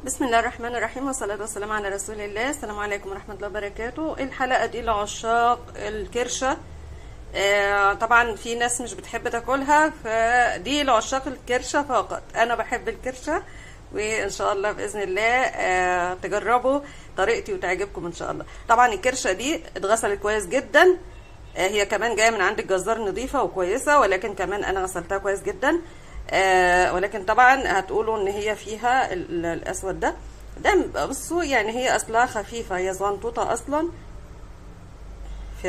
بسم الله الرحمن الرحيم، والصلاة والسلام على رسول الله. السلام عليكم ورحمة الله وبركاته. الحلقة دي لعشاق الكرشة. طبعا في ناس مش بتحب تاكلها، فدي لعشاق الكرشة فقط. انا بحب الكرشة، وان شاء الله باذن الله تجربوا طريقتي وتعجبكم ان شاء الله. طبعا الكرشة دي اتغسلت كويس جدا. هي كمان جايه من عند الجزار نظيفه وكويسه، ولكن كمان انا غسلتها كويس جدا. ولكن طبعا هتقولوا ان هي فيها الاسود ده بصوا، يعني هي اصلها خفيفه، هي زنطوطه اصلا. ف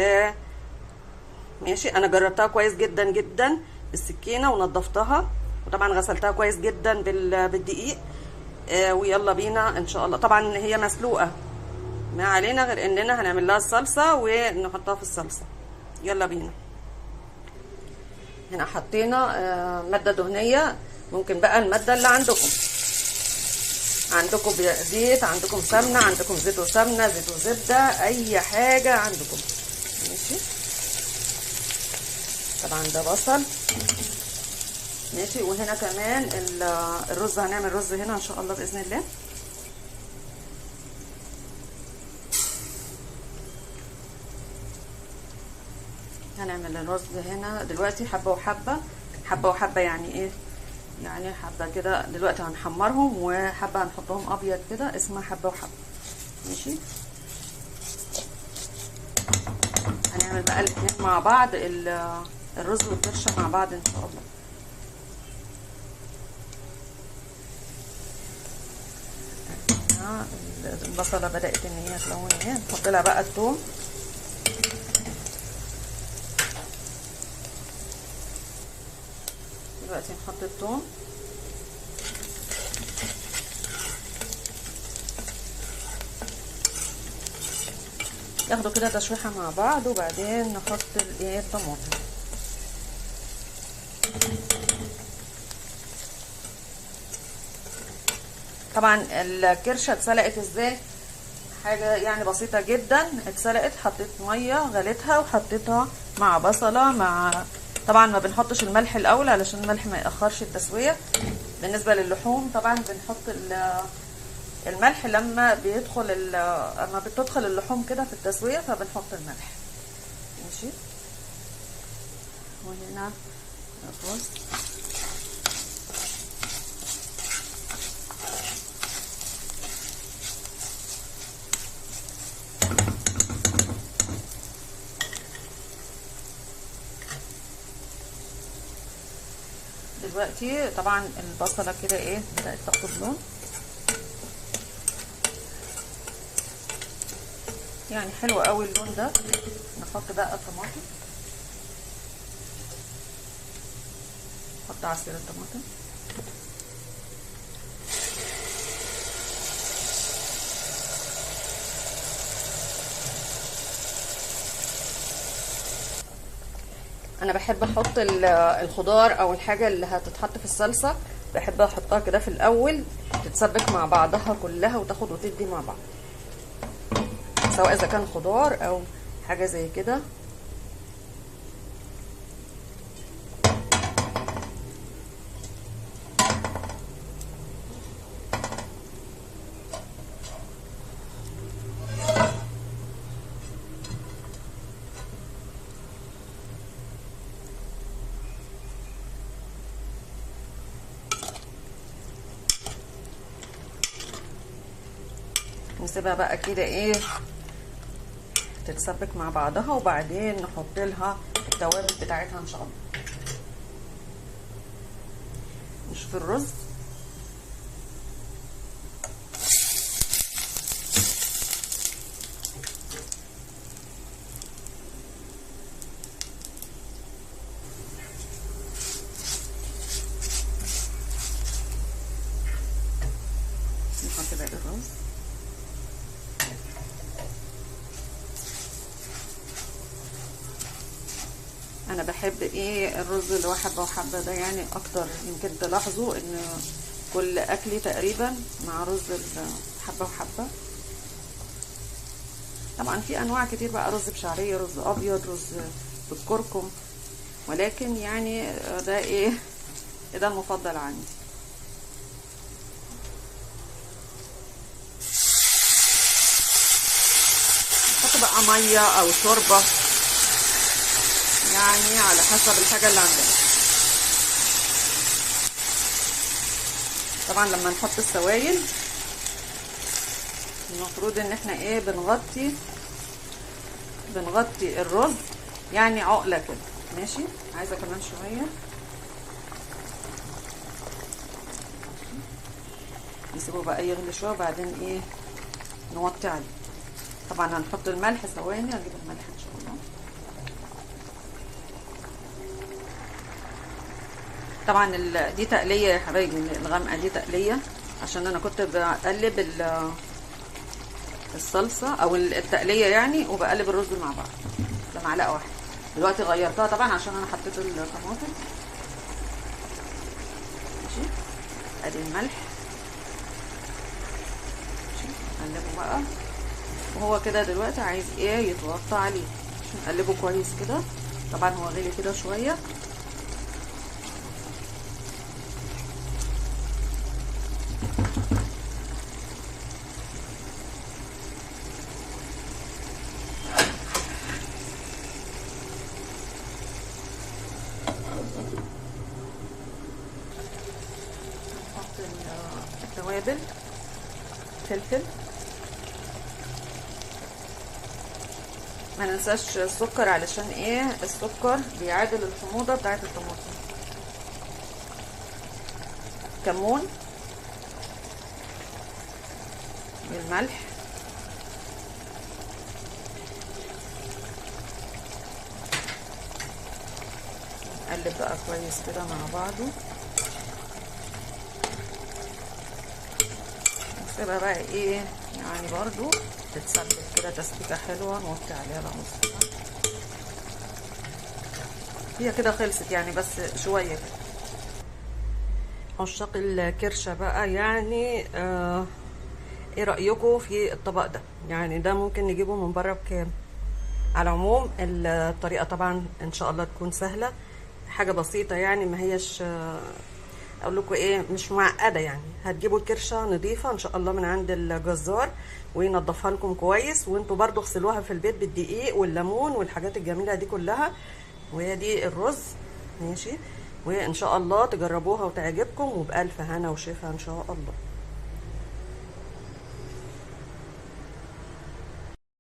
ماشي، انا جربتها كويس جدا جدا بالسكينه ونضفتها، وطبعا غسلتها كويس جدا بالدقيق. ويلا بينا ان شاء الله. طبعا هي مسلوقه، ما علينا غير اننا هنعمل لها الصلصه ونحطها في الصلصه. يلا بينا. هنا حطينا مادة دهنية. ممكن بقى المادة اللي عندكم زيت، عندكم سمنة، عندكم زيت وسمنة، زيت وزبدة، أي حاجة عندكم. ماشي. طبعا ده بصل. ماشي. وهنا كمان الرز، هنعمل رز هنا إن شاء الله بإذن الله. هنعمل الرز هنا دلوقتي حبة وحبة، حبة وحبة. يعني ايه؟ يعني حبة كده دلوقتي هنحمرهم، وحبة هنحطهم ابيض كده، اسمها حبة وحبة. ماشي. هنعمل بقى الاتنين مع بعض، الرز والكرشة مع بعض ان شاء الله. البصلة بدأت ان هي تلون اهي، نحط لها بقى الثوم. دلوقتي نحط الثوم. ياخدوا كده تشويحه مع بعض، وبعدين نحط الطماطم. طبعا الكرشه اتسلقت ازاي؟ حاجه يعني بسيطه جدا. اتسلقت، حطيت ميه غليتها وحطيتها مع بصله، مع طبعا ما بنحطش الملح الاول علشان الملح ما ياخرش التسويه. بالنسبه للحوم طبعا بنحط الملح لما بتدخل اللحوم كده في التسويه، فبنحط الملح. ماشي. وهنا الرز. دلوقتي طبعا البصله كده ايه، بدات تاخد لون، يعني حلو قوي اللون ده. نحط بقى الطماطم، نحط عصير الطماطم. انا بحب احط الخضار او الحاجه اللي هتتحط في الصلصه، بحب احطها كده في الاول، تتسبك مع بعضها كلها وتاخد وتدي مع بعض، سواء اذا كان خضار او حاجه زي كده. نسيبها بقى كده ايه، تتسبك مع بعضها، وبعدين نحط لها التوابل بتاعتها ان شاء الله. نشوف الرز. نحط بقى الرز. انا بحب ايه الرز اللي هو حبه وحبه ده، يعني اكتر. يمكن تلاحظوا ان كل اكلي تقريبا مع رز حبه وحبه. طبعا في انواع كتير بقى، رز بشعريه، رز ابيض، رز بالكركم، ولكن يعني ده ايه، ده المفضل عندي. ميه او شوربه، يعني على حسب الحاجه اللي عندنا. طبعا لما نحط السوائل المفروض ان احنا ايه بنغطي الرز يعني عقله كده. ماشي، عايزه كمان شويه نسيبه بقى يغلي شويه وبعدين ايه نوطي عليه. طبعا هنحط الملح، ثواني هجيب الملح ان شاء الله. طبعا دي تقليه يا حبايبي، الغامقه دي تقليه عشان انا كنت بقلب الصلصه او التقليه يعني، وبقلب الرز مع بعض بمعلقه واحده. دلوقتي غيرتها طبعا عشان انا حطيت الطماطم. ماشي، ادي الملح. ماشي، نقلبه بقى وهو كده دلوقتي عايز ايه يتوطى عليه عشان نقلبه كويس كده. طبعا هو غلي كده شويه. التوابل، فلفل، ما ننساش السكر علشان ايه السكر بيعادل الحموضه بتاعه الطماطم. كمون، الملح، نقلب بقى كويس كده مع بعضه. نسيبها بقى ايه يعني برضو تتسبك كده تسبيكه حلوه، نوطي عليها بقى نص. هي كده خلصت يعني، بس شويه كده. عشاق الكرشه بقى يعني ايه رايكم في الطبق ده؟ يعني ده ممكن نجيبه من بره بكام؟ على العموم الطريقه طبعا ان شاء الله تكون سهله، حاجه بسيطه يعني، ما هيش اقول لكم ايه مش معقده يعني. هتجيبوا الكرشه نظيفه ان شاء الله من عند الجزار وينضفها لكم كويس، وانتوا برضو اغسلوها في البيت بالدقيق والليمون والحاجات الجميله دي كلها. وهي دي الرز. ماشي، وان شاء الله تجربوها وتعجبكم، وبألف هنا وشفا ان شاء الله.